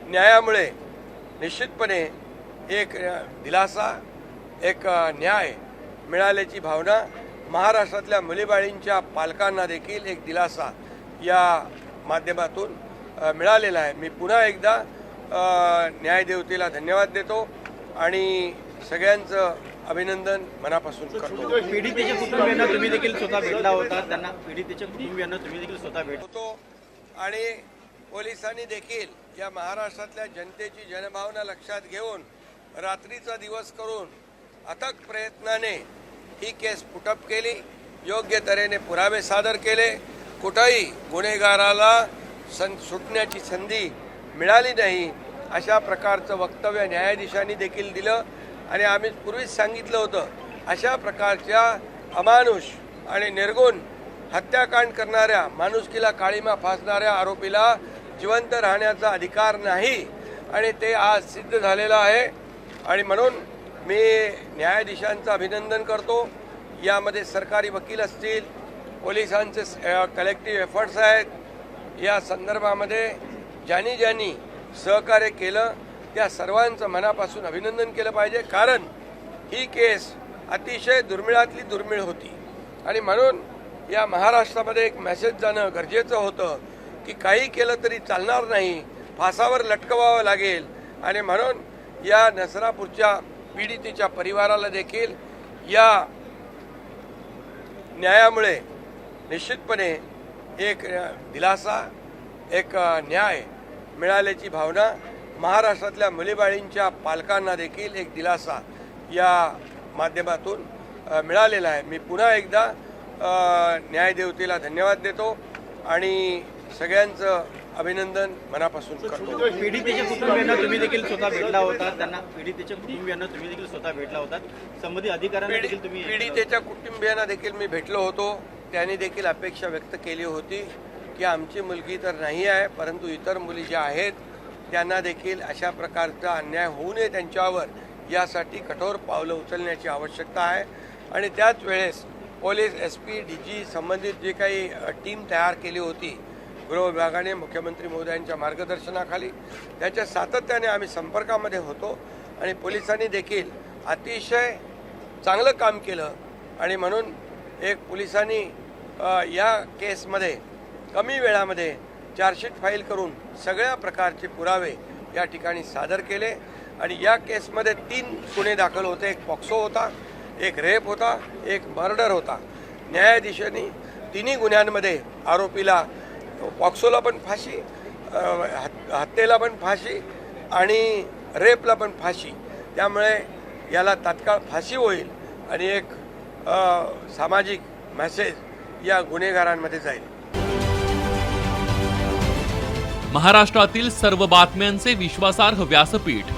न्यायामुळे निश्चितपणे एक दिलासा, एक न्याय मिळाल्याची भावना महाराष्ट्रातल्या मुलीबाळींच्या पालकांना देखील एक दिलासा या माध्यमातून मिळालेला आहे। मी पुन्हा एकदा न्यायदेवतेला धन्यवाद देतो आणि सगळ्यांचं अभिनंदन मनापासून करतो। पीडितेच्या कुटुंबियांना तुम्ही देखील स्वतः भेटला होता, त्यांना पीडितेच्या कुटुंबियांना तुम्ही देखील स्वतः भेटला होतो आणि पोलिसांनी देखील या महाराष्ट्रातल्या जनतेची जनभावना लक्षात घेऊन रात्रीचा दिवस करून अथक प्रयत्नाने ही केस पुटअप केली, योग्य तऱ्हेने पुरावे सादर केले। कुठेही गुन्हेगाराला सुटण्याची संधी मिळाली नाही अशा प्रकारचं वक्तव्य न्यायाधीशांनी देखील दिलं आणि आम्ही पूर्वीच सांगितलं होतं, अशा प्रकारच्या अमानुष आणि निर्गुण हत्याकांड करणाऱ्या, माणुसकीला काळीमा फासणाऱ्या आरोपीला जिवंत राहण्याचा अधिकार नाही आणि ते आज सिद्ध झालेलं आहे। आणि म्हणून मी न्यायाधीशांचं अभिनंदन करतो। यामध्ये सरकारी वकील असतील, पोलिसांचे कलेक्टिव्ह एफर्ट्स आहेत, या संदर्भामध्ये ज्यांनी सहकार्य केलं त्या सर्वांचं मनापासून अभिनंदन केलं पाहिजे, कारण ही केस अतिशय दुर्मिळातली दुर्मिळ होती आणि म्हणून या महाराष्ट्रामध्ये एक मेसेज जाणं गरजेचं होतं की काही केलं तरी चालणार नाही, फासावर लटकवावं लागेल। आणि म्हणून या नसरापूरच्या पीडितेच्या परिवाराला देखील या न्यायामुळे निश्चितपणे एक दिलासा, एक न्याय मिळाल्याची भावना महाराष्ट्रातल्या मुलीबाळींच्या पालकांना देखील एक दिलासा या माध्यमातून मिळालेला आहे। मी पुन्हा एकदा न्यायदेवतेला धन्यवाद देतो आणि सगळ्यांचं अभिनंदन मनापासून करतो। पीडितेच्या कुटुंबियांना तुम्ही देखील स्वतः भेटला होता, त्यांना पीडितेच्या कुटुंबियांना तुम्ही देखील स्वतः भेटला होता, संबंधित अधिकाऱ्यांना देखील तुम्ही पीडितेच्या कुटुंबियांना देखील मी भेटलो होतो। त्यांनी देखील अपेक्षा व्यक्त केली होती की आमची मुलगी तर नाही आहे, परंतु इतर मुली ज्या आहेत त्यांना देखील अशा प्रकारचा अन्याय होऊ नये त्यांच्यावर, यासाठी कठोर पावलं उचलण्याची आवश्यकता आहे। आणि त्याच वेळेस पोलीस SP DG संबंधित जे काही टीम तयार केली होती गृह विभागाने मुख्यमंत्री महोदयांच्या मार्गदर्शनाखाली, त्याच्या सातत्याने आम्ही संपर्कामध्ये होतो आणि पोलिसांनी देखील अतिशय चांगलं काम केलं। आणि म्हणून एक पोलिसांनी या केसमध्ये कमी वेळामध्ये चार्जशीट फाईल करून सगळ्या प्रकारचे पुरावे या ठिकाणी सादर केले आणि या केसमध्ये 3 गुन्हे दाखल होते, एक पॉक्सो होता, एक रेप होता, एक मर्डर होता। न्यायाधीशांनी तिन्ही गुन्ह्यांमध्ये आरोपीला पॉक्सोला पण फाशी, हत्येला पण फाशी आणि रेपला पण फाशी, त्यामुळे याला तात्काळ फाशी होईल आणि एक सामाजिक मेसेज या गुन्हेगारांमध्ये जाईल। महाराष्ट्रातील सर्व बातम्यांचे विश्वासार्ह व्यासपीठ